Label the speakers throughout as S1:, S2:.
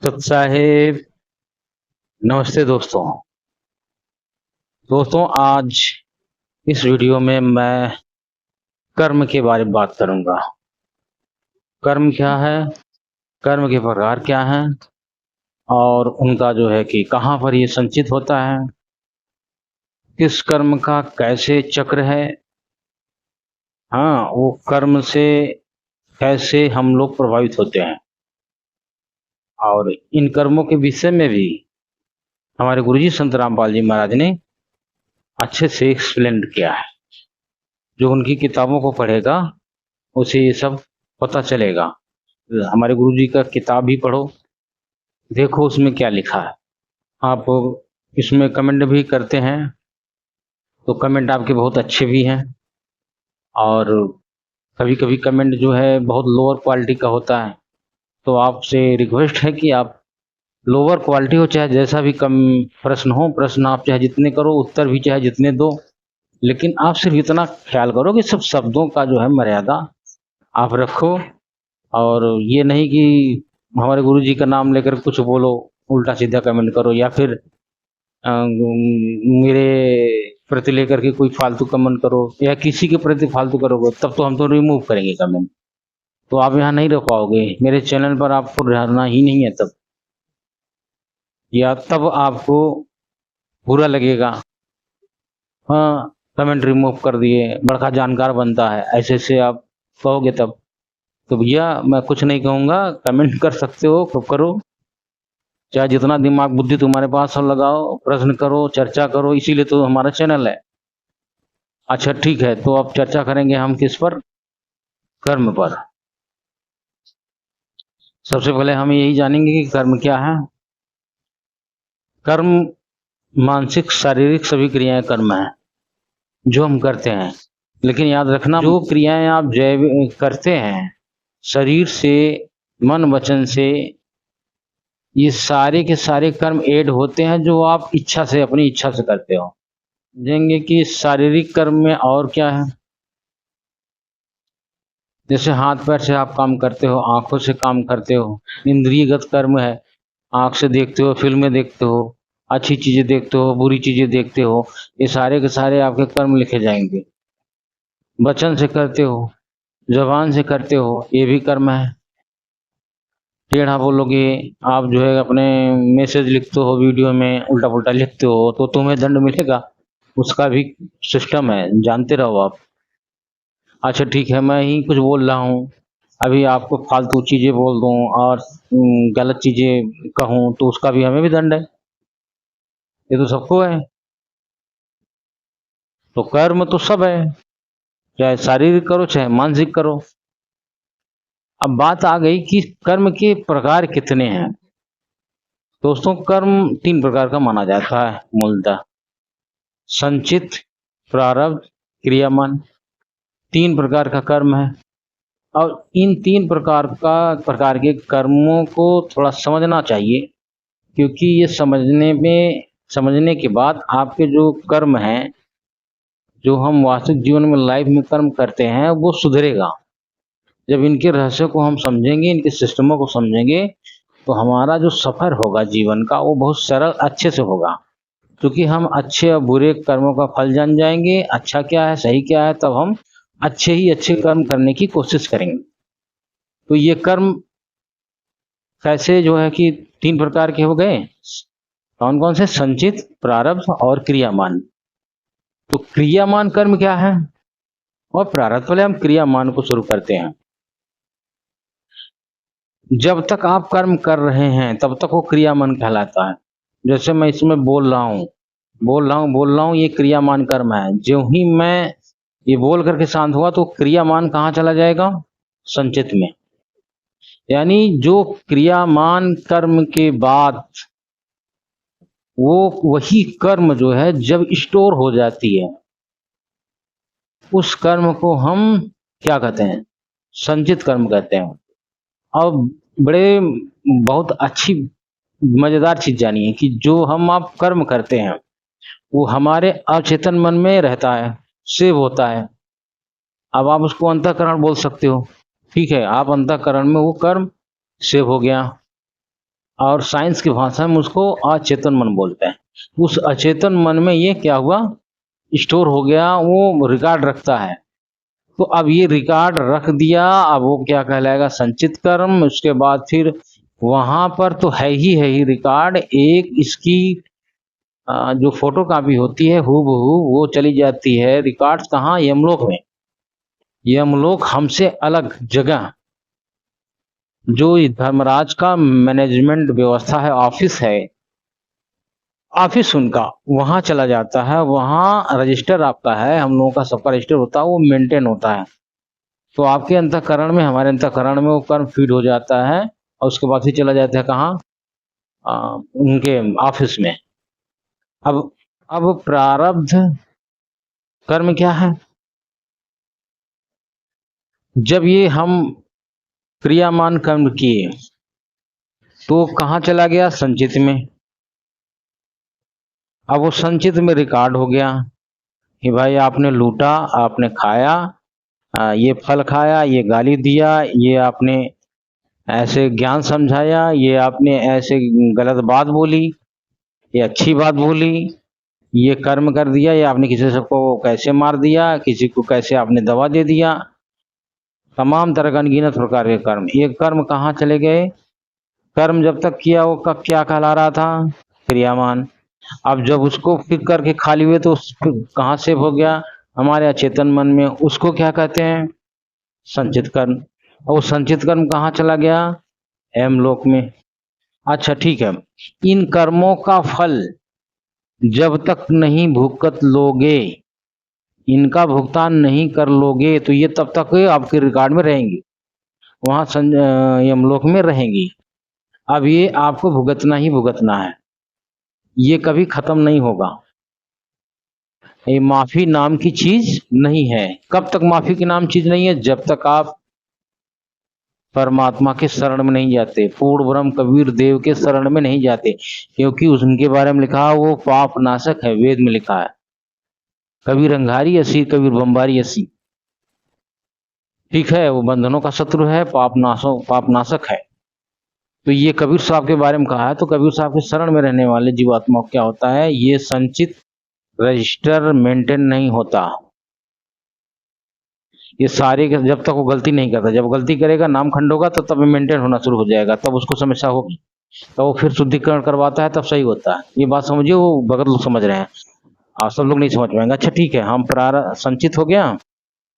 S1: सत साहेब, नमस्ते दोस्तों आज इस वीडियो में मैं कर्म के बारे में बात करूंगा। कर्म क्या है, कर्म के प्रकार क्या हैं और उनका जो है कि कहाँ पर ये संचित होता है, किस कर्म का कैसे चक्र है। हाँ, वो कर्म से कैसे हम लोग प्रभावित होते हैं और इन कर्मों के विषय में भी हमारे गुरुजी संत रामपाल जी महाराज ने अच्छे से एक्सप्लेन किया है। जो उनकी किताबों को पढ़ेगा उसे ये सब पता चलेगा। हमारे गुरुजी का किताब भी पढ़ो, देखो उसमें क्या लिखा है। आप इसमें कमेंट भी करते हैं तो कमेंट आपके बहुत अच्छे भी हैं, और कभी कभी कमेंट जो है बहुत लोअर क्वालिटी का होता है, तो आपसे रिक्वेस्ट है कि आप लोअर क्वालिटी हो चाहे जैसा भी कम प्रश्न हो, प्रश्न आप चाहे जितने करो, उत्तर भी चाहे जितने दो, लेकिन आप सिर्फ इतना ख्याल करो कि सब शब्दों का जो है मर्यादा आप रखो। और ये नहीं कि हमारे गुरुजी का नाम लेकर कुछ बोलो, उल्टा सीधा कमेंट करो, या फिर मेरे प्रति लेकर के कोई फालतू कमेंट करो, या किसी के प्रति फालतू करोगे तब तो हम तो रिमूव करेंगे कमेंट। तो आप यहाँ नहीं रह पाओगे, मेरे चैनल पर आपको रहना ही नहीं है तब, या तब आपको बुरा लगेगा। हाँ, कमेंट रिमूव कर दिए, बड़का जानकार बनता है, ऐसे ऐसे आप कहोगे तब। तो भैया मैं कुछ नहीं कहूँगा, कमेंट कर सकते हो तो करो, चाहे जितना दिमाग बुद्धि तुम्हारे पास हो लगाओ, प्रश्न करो, चर्चा करो, इसीलिए तो हमारा चैनल है। अच्छा ठीक है, तो अब चर्चा करेंगे हम किस पर? कर्म पर। सबसे पहले हम यही जानेंगे कि कर्म क्या है। कर्म मानसिक शारीरिक सभी क्रियाएं कर्म है जो हम करते हैं। लेकिन याद रखना, जो क्रियाएं आप जैव करते हैं शरीर से, मन वचन से, ये सारे के सारे कर्म ऐड होते हैं जो आप इच्छा से, अपनी इच्छा से करते हो। देखेंगे कि शारीरिक कर्म में और क्या है। जैसे हाथ पैर से आप काम करते हो, आंखों से काम करते हो, इंद्रियगत कर्म है। आंख से देखते हो, फिल्में देखते हो, अच्छी चीजें देखते हो, बुरी चीजें देखते हो, ये सारे के सारे आपके कर्म लिखे जाएंगे। वचन से करते हो, जबान से करते हो, ये भी कर्म है। टेढ़ा बोलोगे, आप जो है अपने मैसेज लिखते हो, वीडियो में उल्टा पुल्टा लिखते हो तो तुम्हें दंड मिलेगा, उसका भी सिस्टम है, जानते रहो आप। अच्छा ठीक है, मैं ही कुछ बोल रहा हूँ, अभी आपको फालतू चीजें बोल दूं और गलत चीजें कहूँ तो उसका भी हमें भी दंड है, ये तो सबको है। तो कर्म तो सब है, चाहे शारीरिक करो चाहे मानसिक करो। अब बात आ गई कि कर्म के प्रकार कितने हैं। दोस्तों, कर्म 3 प्रकार का माना जाता है मूलतः: संचित, प्रारब्ध, क्रियामान। 3 प्रकार का कर्म है, और इन 3 प्रकार के कर्मों को थोड़ा समझना चाहिए, क्योंकि ये समझने के बाद आपके जो कर्म हैं, जो हम वास्तविक जीवन में लाइफ में कर्म करते हैं, वो सुधरेगा। जब इनके रहस्य को हम समझेंगे, इनके सिस्टमों को समझेंगे, तो हमारा जो सफर होगा जीवन का वो बहुत सरल अच्छे से होगा। क्योंकि हम अच्छे और बुरे कर्मों का फल जान जाएंगे, अच्छा क्या है सही क्या है, तब हम अच्छे ही अच्छे कर्म करने की कोशिश करेंगे। तो ये कर्म कैसे जो है कि 3 प्रकार के हो गए, कौन कौन से? संचित, प्रारब्ध और क्रियामान। तो क्रियामान कर्म क्या है और प्रारब्ध? पहले हम क्रियामान को शुरू करते हैं। जब तक आप कर्म कर रहे हैं तब तक वो क्रियामान कहलाता है। जैसे मैं इसमें बोल रहा हूँ, ये क्रियामान कर्म है। जो ही मैं ये बोल करके शांत हुआ तो क्रियामान कहाँ चला जाएगा? संचित में। यानी जो क्रियामान कर्म के बाद वो वही कर्म जो है जब स्टोर हो जाती है, उस कर्म को हम क्या कहते हैं? संचित कर्म कहते हैं। और बड़े बहुत अच्छी मजेदार चीज जानिए कि जो हम आप कर्म करते हैं वो हमारे अचेतन मन में रहता है, सेव होता है। अब आप उसको अंतःकरण बोल सकते हो, ठीक है, आप अंतःकरण में वो कर्म सेव हो गया। और साइंस की भाषा में उसको अचेतन मन बोलते हैं। उस अचेतन मन में ये क्या हुआ, स्टोर हो गया, वो रिकॉर्ड रखता है। तो अब ये रिकॉर्ड रख दिया, अब वो क्या कहलाएगा, संचित कर्म। उसके बाद फिर वहां पर तो है ही रिकॉर्ड, एक इसकी जो फोटो कॉपी होती है हूबहू वो चली जाती है। रिकॉर्ड कहाँ, यमलोक में। यमलोक हमसे अलग जगह, जो धर्मराज का मैनेजमेंट व्यवस्था है, ऑफिस है, ऑफिस उनका वहां चला जाता है। वहां रजिस्टर आपका है, हम लोगों का सबका रजिस्टर होता है, वो मेंटेन होता है। तो आपके अंतःकरण में, हमारे अंतःकरण में वो कर्म फीड हो जाता है और उसके बाद फिर चला जाता है कहाँ, उनके ऑफिस में। अब प्रारब्ध कर्म क्या है, जब ये हम क्रियामान कर्म किए तो कहाँ चला गया, संचित में। अब वो संचित में रिकॉर्ड हो गया कि भाई आपने लूटा, आपने खाया, ये फल खाया, ये गाली दिया, ये आपने ऐसे ज्ञान समझाया, ये आपने ऐसे गलत बात बोली, ये अच्छी बात बोली, ये कर्म कर दिया, या आपने किसी सबको कैसे मार दिया, किसी को कैसे आपने दवा दे दिया। तमाम तरह का अनगिनत प्रकार के कर्म, ये कर्म कहाँ चले गए। कर्म जब तक किया वो कब क्या कहला रहा था, क्रियामान। अब जब उसको फिर करके खाली हुए तो कहाँ सेव हो गया, हमारे अचेतन मन में। उसको क्या कहते हैं, संचित कर्म। और वो संचित कर्म कहाँ चला गया, हेमलोक में। अच्छा ठीक है, इन कर्मों का फल जब तक नहीं भुगत लोगे, इनका भुगतान नहीं कर लोगे, तो ये तब तक आपके रिकॉर्ड में रहेंगी, वहां यमलोक में रहेंगी। अब ये आपको भुगतना ही भुगतना है, ये कभी खत्म नहीं होगा। ये माफी नाम की चीज नहीं है। कब तक माफी की नाम चीज नहीं है, जब तक आप परमात्मा के शरण में नहीं जाते, पूर्ण ब्रह्म कबीर देव के शरण में नहीं जाते। क्योंकि उनके बारे में लिखा है वो पाप नाशक है, वेद में लिखा है, कबीर अंगारी असी कबीर बम्बारी असी। ठीक है, वो बंधनों का शत्रु है, पाप नाशक है। तो ये कबीर साहब के बारे में कहा है। तो कबीर साहब के शरण में रहने वाले जीवात्मा क्या होता है, ये संचित रजिस्टर मेंटेन नहीं होता। ये सारे जब तक वो गलती नहीं करता, जब गलती करेगा, नाम खंड होगा, तो तब मेंटेन होना शुरू हो जाएगा, तब उसको समस्या होगी, तो वो फिर शुद्धिकरण करवाता है, तब सही होता है। ये बात समझिए, वो भगत लोग समझ रहे हैं, आप सब लोग नहीं समझ पाएंगे। अच्छा ठीक है, हम संचित हो गया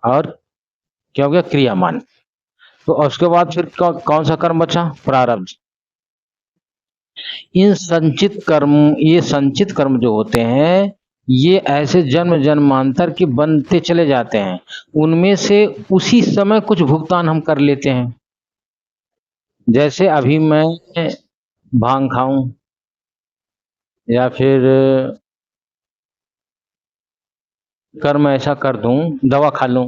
S1: और क्या हो गया, क्रियामान। तो उसके बाद फिर कौन सा कर्म बचा, प्रारब्ध। इन संचित कर्म, ये संचित कर्म जो होते हैं, ये ऐसे जन्म जन्मांतर के बनते चले जाते हैं। उनमें से उसी समय कुछ भुगतान हम कर लेते हैं। जैसे अभी मैं भांग खाऊं या फिर कर्म ऐसा कर दूं, दवा खा लूं,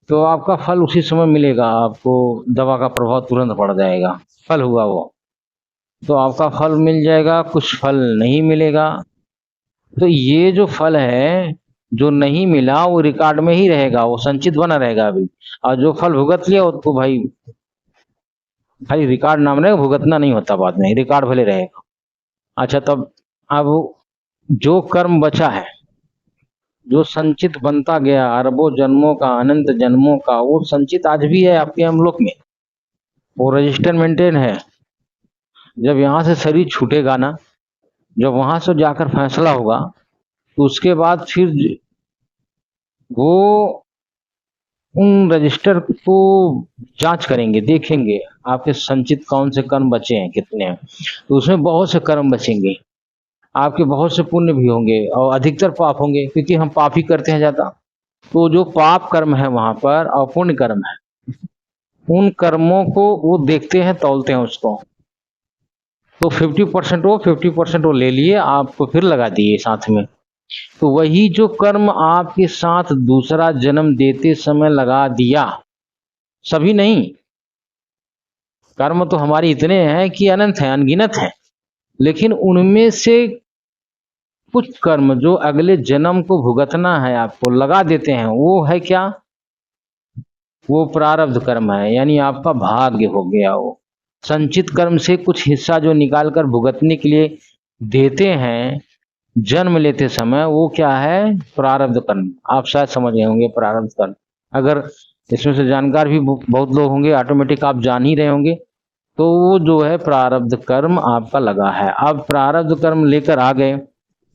S1: तो आपका फल उसी समय मिलेगा। आपको दवा का प्रभाव तुरंत पड़ जाएगा, फल हुआ वो, तो आपका फल मिल जाएगा, कुछ फल नहीं मिलेगा। तो ये जो फल है जो नहीं मिला, वो रिकॉर्ड में ही रहेगा, वो संचित बना रहेगा अभी। और जो फल भुगत लिया उसको भाई खाली रिकॉर्ड नाम रहेगा, भुगतना नहीं होता, बाद में रिकॉर्ड भले रहेगा। अच्छा, तब अब जो कर्म बचा है, जो संचित बनता गया अरबों जन्मों का, अनंत जन्मों का, वो संचित आज भी है आपके हमलोक में, वो रजिस्टर मेंटेन है। जब यहाँ से शरीर छूटेगा ना, जब वहां से जाकर फैसला होगा, तो उसके बाद फिर वो उन रजिस्टर को जांच करेंगे, देखेंगे आपके संचित कौन से कर्म बचे हैं, कितने हैं। तो उसमें बहुत से कर्म बचेंगे, आपके बहुत से पुण्य भी होंगे और अधिकतर पाप होंगे, क्योंकि हम पाप ही करते हैं ज्यादा। तो जो पाप कर्म है वहां पर और पुण्य कर्म है, उन कर्मों को वो देखते हैं, तौलते हैं उसको। तो 50% वो 50% वो ले लिए, आपको फिर लगा दिए साथ में। तो वही जो कर्म आपके साथ दूसरा जन्म देते समय लगा दिया, सभी नहीं, कर्म तो हमारे इतने हैं कि अनंत हैं, अनगिनत हैं, लेकिन उनमें से कुछ कर्म जो अगले जन्म को भुगतना है, आपको लगा देते हैं, वो है क्या, वो प्रारब्ध कर्म है, यानी आपका भाग्य हो गया वो। संचित कर्म से कुछ हिस्सा जो निकाल कर भुगतने के लिए देते हैं जन्म लेते समय, वो क्या है? प्रारब्ध कर्म। आप शायद समझ गए होंगे प्रारब्ध कर्म। अगर इसमें से जानकार भी बहुत लोग होंगे, ऑटोमेटिक आप जान ही रहे होंगे। तो वो जो है प्रारब्ध कर्म आपका लगा है। अब प्रारब्ध कर्म लेकर आ गए,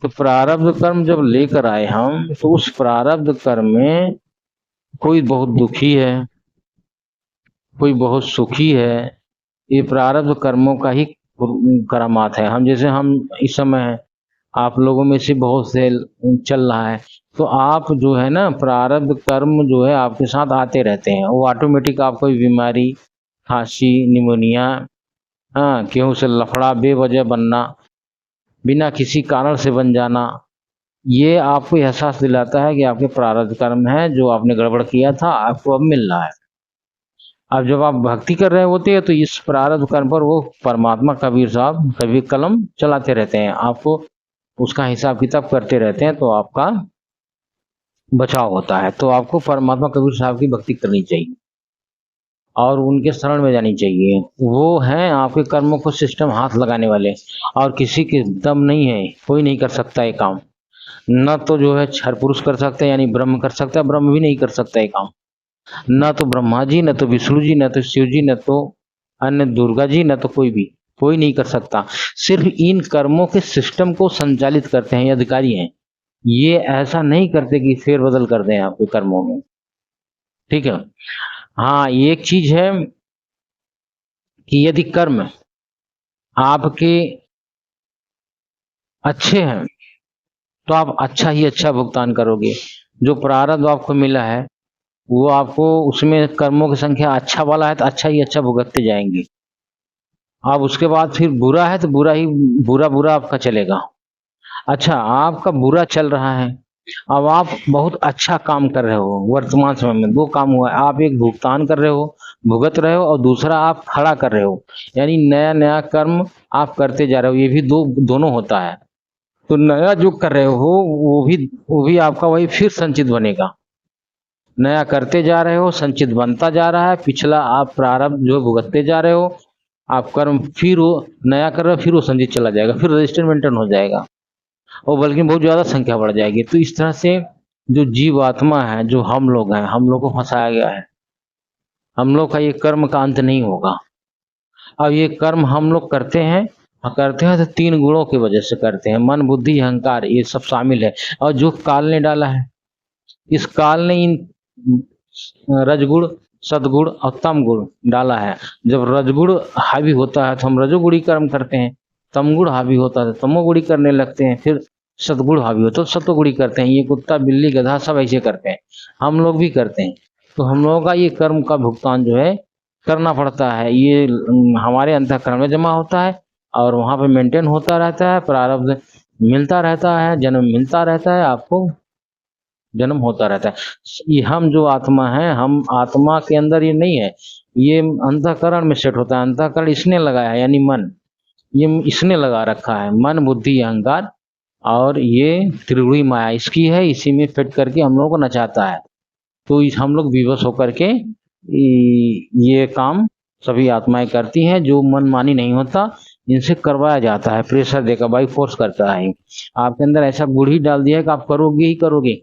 S1: तो प्रारब्ध कर्म जब लेकर आए हम, तो उस प्रारब्ध कर्म में कोई बहुत दुखी है, कोई बहुत सुखी है। ये प्रारब्ध कर्मों का ही करामात है। हम इस समय आप लोगों में से बहुत से चल रहा है, तो आप जो है ना, प्रारब्ध कर्म जो है आपके साथ आते रहते हैं। वो ऑटोमेटिक आपको कोई बीमारी, खांसी, निमोनिया, हाँ, गेहूं से लफड़ा, बेवजह बनना, बिना किसी कारण से बन जाना, ये आपको एहसास दिलाता है कि आपके प्रारब्ध कर्म है, जो आपने गड़बड़ किया था आपको अब मिल रहा है। अब जब आप भक्ति कर रहे होते हैं तो इस प्रारब्ध कर्म पर वो परमात्मा कबीर साहब कभी कलम चलाते रहते हैं, आपको उसका हिसाब किताब करते रहते हैं, तो आपका बचाव होता है। तो आपको परमात्मा कबीर साहब की भक्ति करनी चाहिए और उनके शरण में जानी चाहिए। वो हैं आपके कर्मों को सिस्टम हाथ लगाने वाले, और किसी के दम नहीं है, कोई नहीं कर सकता ये काम। न तो जो है क्षर पुरुष कर सकता है, यानी ब्रह्म कर सकता है, ब्रह्म भी नहीं कर सकता ये काम। न तो ब्रह्मा जी, न तो विष्णु जी, न तो शिव जी, न तो अन्य दुर्गा जी, न तो कोई नहीं कर सकता। सिर्फ इन कर्मों के सिस्टम को संचालित करते हैं, ये अधिकारी हैं। ये ऐसा नहीं करते कि फेरबदल कर दें आपके कर्मों में, ठीक है। हाँ, एक चीज है कि यदि कर्म आपके अच्छे हैं तो आप अच्छा ही अच्छा भुगतान करोगे। जो प्रारब्ध आपको मिला है वो आपको, उसमें कर्मों की संख्या अच्छा वाला है तो अच्छा ही अच्छा भुगतते जाएंगे। अब उसके बाद फिर बुरा है तो बुरा ही बुरा आपका चलेगा। अच्छा, आपका बुरा चल रहा है, अब आप बहुत अच्छा काम कर रहे हो। वर्तमान समय में दो काम हुआ है, आप एक भुगतान कर रहे हो, भुगत रहे हो, और दूसरा आप खड़ा कर रहे हो, यानी नया नया कर्म आप करते जा रहे हो। ये भी दोनों होता है। तो नया जो कर रहे हो वो भी आपका वही फिर संचित बनेगा। नया करते जा रहे हो, संचित बनता जा रहा है। पिछला आप प्रारब्ध जो भुगतते जा रहे हो, आप कर्म फिर वो नया कर रहे हो, फिर वो संचित चला जाएगा, फिर रजिस्टर मेंटेन हो जाएगा, और बल्कि बहुत ज्यादा संख्या बढ़ जाएगी। तो इस तरह से जो जीव आत्मा है, जो हम लोग हैं, हम लोग को फंसाया गया है। हम लोग का ये कर्म का अंत नहीं होगा। अब ये कर्म हम लोग करते हैं तो तीन गुणों की वजह से करते हैं, मन, बुद्धि, अहंकार, ये सब शामिल है। और जो काल ने डाला है, इस काल ने इन रजगुण, सदगुण और तम गुण डाला है। जब रजगुण हावी होता है तो हम रजोगुणी कर्म करते हैं, तमगुण हावी होता है तो तमोगुणी करने लगते हैं, फिर सदगुण हावी होता है तो सतोगुणी करते हैं। ये कुत्ता, बिल्ली, गधा सब ऐसे करते हैं, हम लोग भी करते हैं। तो हम लोगों का ये कर्म का भुगतान जो है करना पड़ता है। ये हमारे अंतःकरण में जमा होता है और वहां पे मेंटेन होता रहता है, प्रारब्ध मिलता रहता है, जन्म मिलता रहता है, आपको जन्म होता रहता है। ये हम जो आत्मा है, हम आत्मा के अंदर ये नहीं है, ये अंतःकरण में सेट होता है। अंतःकरण इसने लगाया है, यानी मन, ये इसने लगा रखा है। मन, बुद्धि, अहंकार, और ये त्रिगुणी माया इसकी है, इसी में फिट करके हम लोगों को नचाता है। तो हम लोग विवश होकर के ये काम सभी आत्माएं करती हैं। जो मनमानी नहीं होता, इनसे करवाया जाता है, प्रेशर देकर, बाई फोर्स करता है। आपके अंदर ऐसा गुड़ ही डाल दिया है कि आप करोगे ही करोगे।